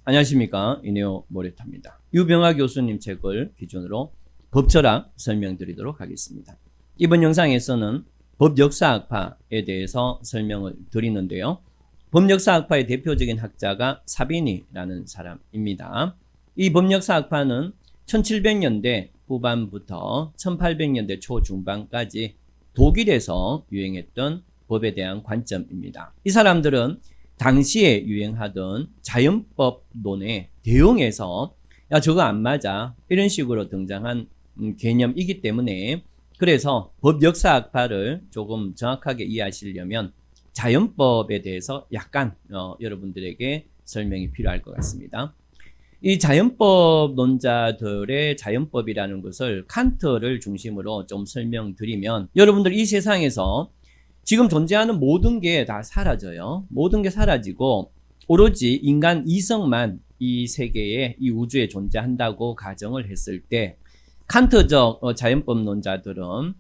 안녕하십니까. 이내오 모레타입니다. 유병아 교수님 책을 기준으로 법철학 설명드리도록 하겠습니다. 이번 영상에서는 법역사학파에 대해서 설명을 드리는데요. 법역사학파의 대표적인 학자가 사비니라는 사람입니다. 이 법역사학파는 1700년대 후반부터 1800년대 초중반까지 독일에서 유행했던 법에 대한 관점입니다. 이 사람들은 당시에 유행하던 자연법론에 대응해서 야 저거 안 맞아 이런 식으로 등장한 개념이기 때문에 그래서 법역사학파를 조금 정확하게 이해하시려면 자연법에 대해서 약간 여러분들에게 설명이 필요할 것 같습니다. 이 자연법론자들의 자연법이라는 것을 칸트를 중심으로 좀 설명드리면 여러분들 이 세상에서 지금 존재하는 모든 게 다 사라져요. 모든 게 사라지고 오로지 인간 이성만 이 세계에 이 우주에 존재한다고 가정을 했을 때 칸트적 자연법론자들은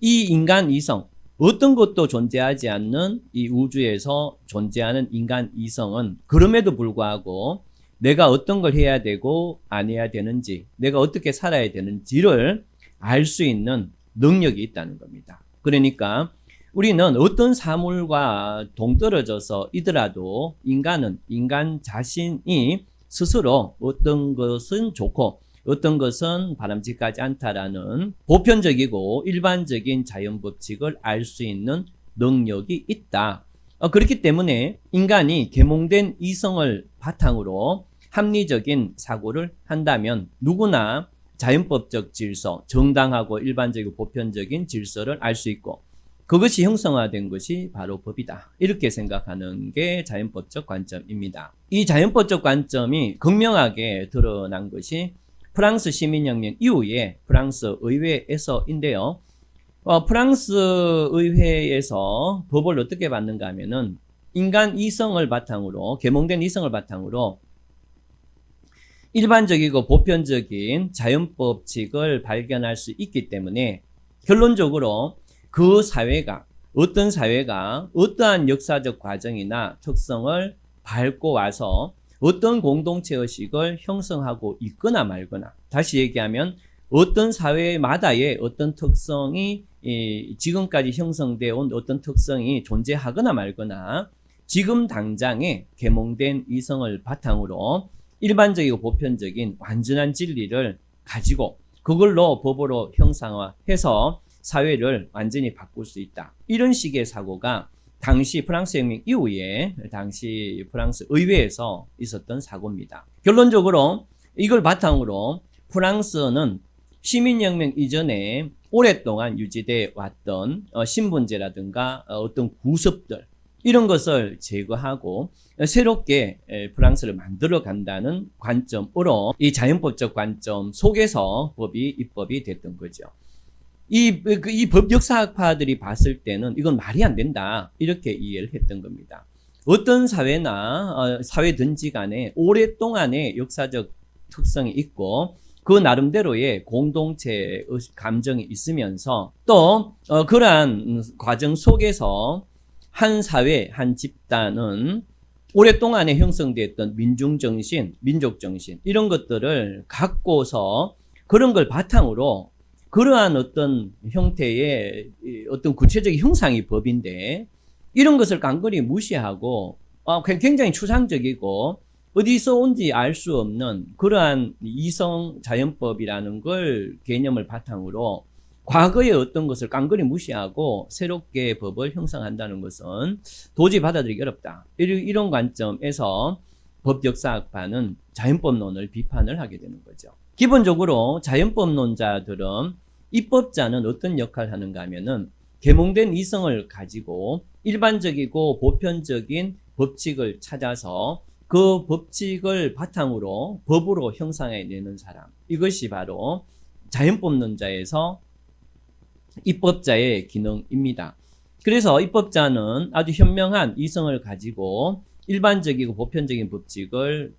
이 인간 이성 어떤 것도 존재하지 않는 이 우주에서 존재하는 인간 이성은 그럼에도 불구하고 내가 어떤 걸 해야 되고 안 해야 되는지 내가 어떻게 살아야 되는지를 알 수 있는 능력이 있다는 겁니다. 그러니까 우리는 어떤 사물과 동떨어져서 있더라도 인간은 인간 자신이 스스로 어떤 것은 좋고 어떤 것은 바람직하지 않다라는 보편적이고 일반적인 자연법칙을 알 수 있는 능력이 있다. 그렇기 때문에 인간이 계몽된 이성을 바탕으로 합리적인 사고를 한다면 누구나 자연법적 질서, 정당하고 일반적이고 보편적인 질서를 알 수 있고 그것이 형성화된 것이 바로 법이다. 이렇게 생각하는 게 자연법적 관점입니다. 이 자연법적 관점이 극명하게 드러난 것이 프랑스 시민혁명 이후에 프랑스 의회에서인데요. 프랑스 의회에서 법을 어떻게 받는가 하면은 인간 이성을 바탕으로 계몽된 이성을 바탕으로 일반적이고 보편적인 자연법칙을 발견할 수 있기 때문에 결론적으로 그 사회가 어떤 사회가 어떠한 역사적 과정이나 특성을 밟고 와서 어떤 공동체 의식을 형성하고 있거나 말거나 다시 얘기하면 어떤 사회마다의 어떤 특성이 지금까지 형성되어 온 어떤 특성이 존재하거나 말거나 지금 당장의 계몽된 이성을 바탕으로 일반적이고 보편적인 완전한 진리를 가지고 그걸로 법으로 형상화해서 사회를 완전히 바꿀 수 있다. 이런 식의 사고가 당시 프랑스 혁명 이후에 당시 프랑스 의회에서 있었던 사고입니다. 결론적으로 이걸 바탕으로 프랑스는 시민혁명 이전에 오랫동안 유지되어 왔던 신분제라든가 어떤 구습들 이런 것을 제거하고 새롭게 프랑스를 만들어 간다는 관점으로 이 자연법적 관점 속에서 법이 입법이 됐던 거죠. 이 법역사학파들이 봤을 때는 이건 말이 안 된다 이렇게 이해를 했던 겁니다. 어떤 사회나 사회든지 간에 오랫동안의 역사적 특성이 있고 그 나름대로의 공동체 감정이 있으면서 또 그러한 과정 속에서 한 사회, 한 집단은 오랫동안에 형성되었던 민중정신, 민족정신 이런 것들을 갖고서 그런 걸 바탕으로 그러한 어떤 형태의 어떤 구체적인 형상이 법인데 이런 것을 깡그리 무시하고 굉장히 추상적이고 어디서 온지 알 수 없는 그러한 이성 자연법이라는 걸 개념을 바탕으로 과거의 어떤 것을 깡그리 무시하고 새롭게 법을 형성한다는 것은 도저히 받아들이기 어렵다. 이런 관점에서 법역사학파는 자연법론을 비판을 하게 되는 거죠. 기본적으로 자연법론자들은 입법자는 어떤 역할을 하는가 하면은 계몽된 이성을 가지고 일반적이고 보편적인 법칙을 찾아서 그 법칙을 바탕으로 법으로 형성해내는 사람. 이것이 바로 자연법론자에서 입법자의 기능입니다. 그래서 입법자는 아주 현명한 이성을 가지고 일반적이고 보편적인 법칙을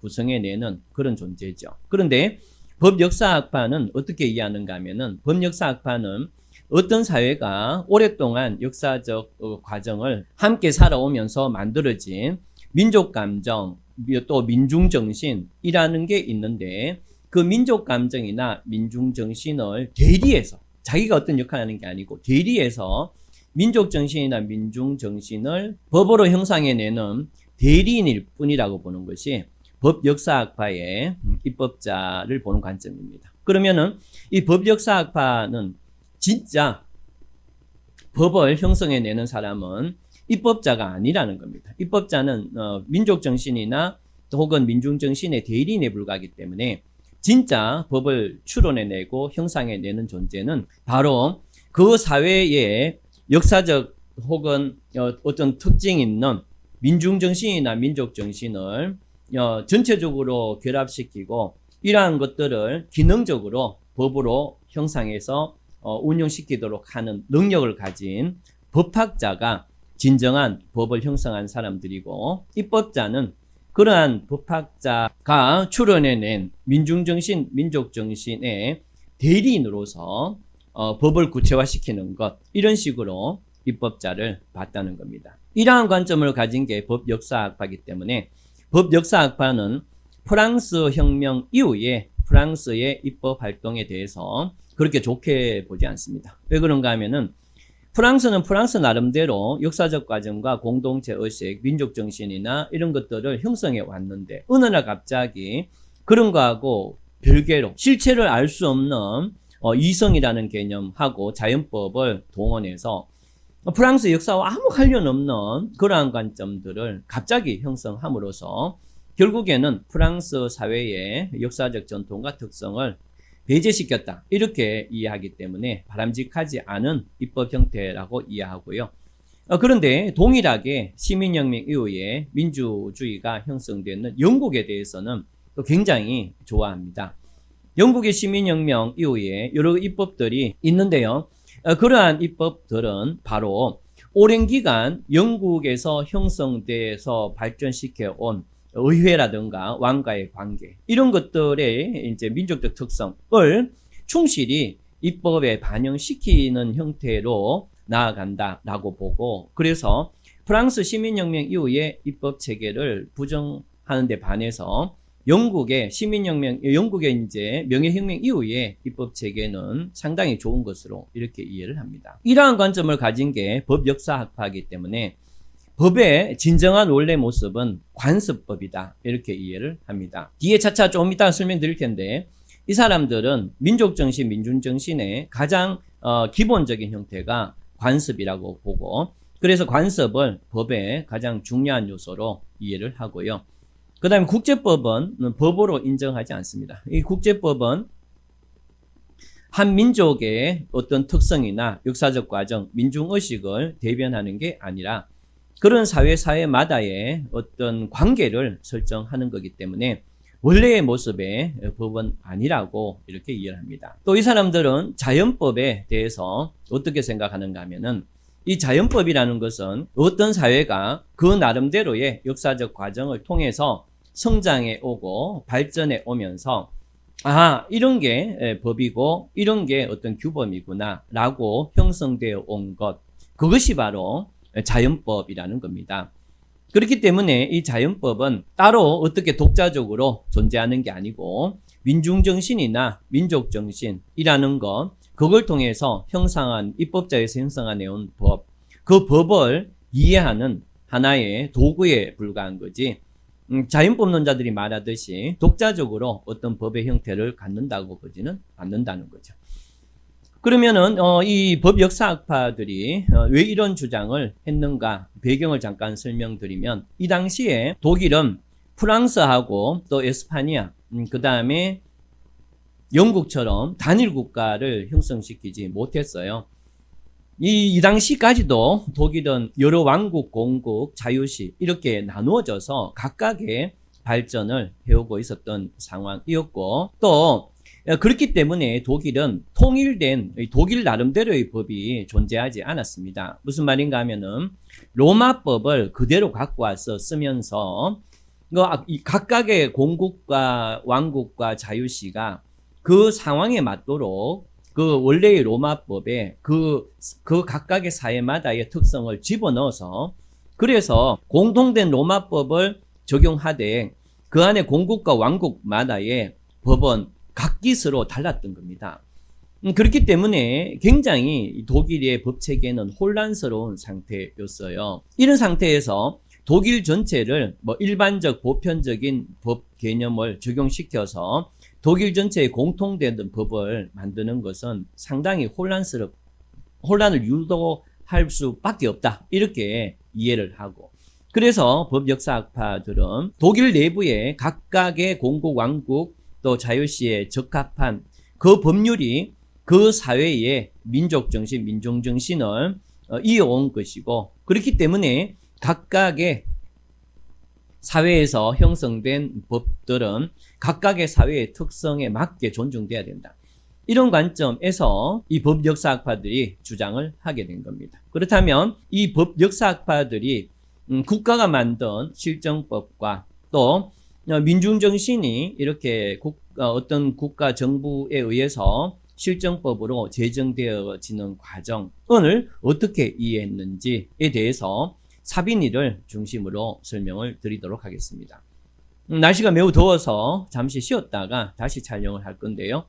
구성해내는 그런 존재죠. 그런데 법역사학파는 어떻게 이해하는가 하면은 법역사학파는 어떤 사회가 오랫동안 역사적 과정을 함께 살아오면서 만들어진 민족 감정, 또 민중 정신이라는 게 있는데 그 민족 감정이나 민중 정신을 대리해서 자기가 어떤 역할을 하는 게 아니고 대리해서 민족 정신이나 민중 정신을 법으로 형성해내는 대리인일 뿐이라고 보는 것이 법 역사학파의 입법자를 보는 관점입니다. 그러면은 이 법 역사학파는 진짜 법을 형성해내는 사람은 입법자가 아니라는 겁니다. 입법자는 민족 정신이나 혹은 민중 정신의 대리인에 불과하기 때문에 진짜 법을 추론해내고 형성해내는 존재는 바로 그 사회의 역사적 혹은 어떤 특징 있는 민중 정신이나 민족 정신을 전체적으로 결합시키고 이러한 것들을 기능적으로 법으로 형성해서 운영시키도록 하는 능력을 가진 법학자가 진정한 법을 형성한 사람들이고, 입법자는 그러한 법학자가 추론해낸 민중정신, 민족정신의 대리인으로서 법을 구체화시키는 것, 이런 식으로 입법자를 봤다는 겁니다. 이러한 관점을 가진 게 법 역사학파이기 때문에 법 역사학파는 프랑스 혁명 이후에 프랑스의 입법 활동에 대해서 그렇게 좋게 보지 않습니다. 왜 그런가 하면은 프랑스는 프랑스 나름대로 역사적 과정과 공동체 의식, 민족 정신이나 이런 것들을 형성해 왔는데 어느 날 갑자기 그런 거하고 별개로 실체를 알 수 없는 이성이라는 개념하고 자연법을 동원해서 프랑스 역사와 아무 관련 없는 그러한 관점들을 갑자기 형성함으로써 결국에는 프랑스 사회의 역사적 전통과 특성을 배제시켰다, 이렇게 이해하기 때문에 바람직하지 않은 입법 형태라고 이해하고요. 그런데 동일하게 시민혁명 이후에 민주주의가 형성되는 영국에 대해서는 또 굉장히 좋아합니다. 영국의 시민혁명 이후에 여러 입법들이 있는데요. 그러한 입법들은 바로 오랜 기간 영국에서 형성돼서 발전시켜온 의회라든가 왕가의 관계, 이런 것들의 이제 민족적 특성을 충실히 입법에 반영시키는 형태로 나아간다라고 보고, 그래서 프랑스 시민혁명 이후에 입법 체계를 부정하는 데 반해서 영국의 이제 명예혁명 이후에 입법 체계는 상당히 좋은 것으로 이렇게 이해를 합니다. 이러한 관점을 가진 게 법 역사학파이기 때문에 법의 진정한 원래 모습은 관습법이다, 이렇게 이해를 합니다. 뒤에 차차 좀 이따 설명드릴 텐데 이 사람들은 민족정신, 민중정신의 가장 기본적인 형태가 관습이라고 보고, 그래서 관습을 법의 가장 중요한 요소로 이해를 하고요. 그 다음에 국제법은 법으로 인정하지 않습니다. 이 국제법은 한 민족의 어떤 특성이나 역사적 과정, 민중의식을 대변하는 게 아니라 그런 사회마다의 어떤 관계를 설정하는 거기 때문에 원래의 모습의 법은 아니라고 이렇게 이해를 합니다. 또 이 사람들은 자연법에 대해서 어떻게 생각하는가 하면은 이 자연법이라는 것은 어떤 사회가 그 나름대로의 역사적 과정을 통해서 성장해 오고 발전해 오면서 이런 게 법이고 이런 게 어떤 규범이구나 라고 형성되어 온 것, 그것이 바로 자연법이라는 겁니다. 그렇기 때문에 이 자연법은 따로 어떻게 독자적으로 존재하는 게 아니고 민중정신이나 민족정신이라는 것, 그걸 통해서 형성한, 입법자에서 형성해온 법, 그 법을 이해하는 하나의 도구에 불과한 거지, 자연법론자들이 말하듯이 독자적으로 어떤 법의 형태를 갖는다고 보지는 않는다는 거죠. 그러면은 이 법 역사학파들이 왜 이런 주장을 했는가, 배경을 잠깐 설명드리면, 이 당시에 독일은 프랑스하고 또 에스파니아, 그 다음에 영국처럼 단일 국가를 형성시키지 못했어요. 이 당시까지도 독일은 여러 왕국, 공국, 자유시 이렇게 나누어져서 각각의 발전을 해오고 있었던 상황이었고, 또 그렇기 때문에 독일은 통일된 독일 나름대로의 법이 존재하지 않았습니다. 무슨 말인가 하면은 로마법을 그대로 갖고 와서 쓰면서 각각의 공국과 왕국과 자유시가 그 상황에 맞도록 그 원래의 로마법에 그 각각의 사회마다의 특성을 집어넣어서 그래서 공통된 로마법을 적용하되 그 안에 공국과 왕국마다의 법은 각기서로 달랐던 겁니다. 그렇기 때문에 굉장히 독일의 법 체계는 혼란스러운 상태였어요. 이런 상태에서 독일 전체를 일반적 보편적인 법 개념을 적용시켜서 독일 전체에 공통되는 법을 만드는 것은 상당히 혼란을 유도할 수밖에 없다. 이렇게 이해를 하고, 그래서 법 역사학파들은 독일 내부의 각각의 공국, 왕국, 또 자유시에 적합한 그 법률이 그 사회의 민족 정신, 민족 정신을 이어온 것이고, 그렇기 때문에 각각의 사회에서 형성된 법들은 각각의 사회의 특성에 맞게 존중돼야 된다. 이런 관점에서 이 법 역사학파들이 주장을 하게 된 겁니다. 그렇다면 이 법 역사학파들이 국가가 만든 실정법과 또 민중정신이 이렇게 어떤 국가 정부에 의해서 실정법으로 제정되어지는 과정을 어떻게 이해했는지에 대해서 사비니를 중심으로 설명을 드리도록 하겠습니다. 날씨가 매우 더워서 잠시 쉬었다가 다시 촬영을 할 건데요.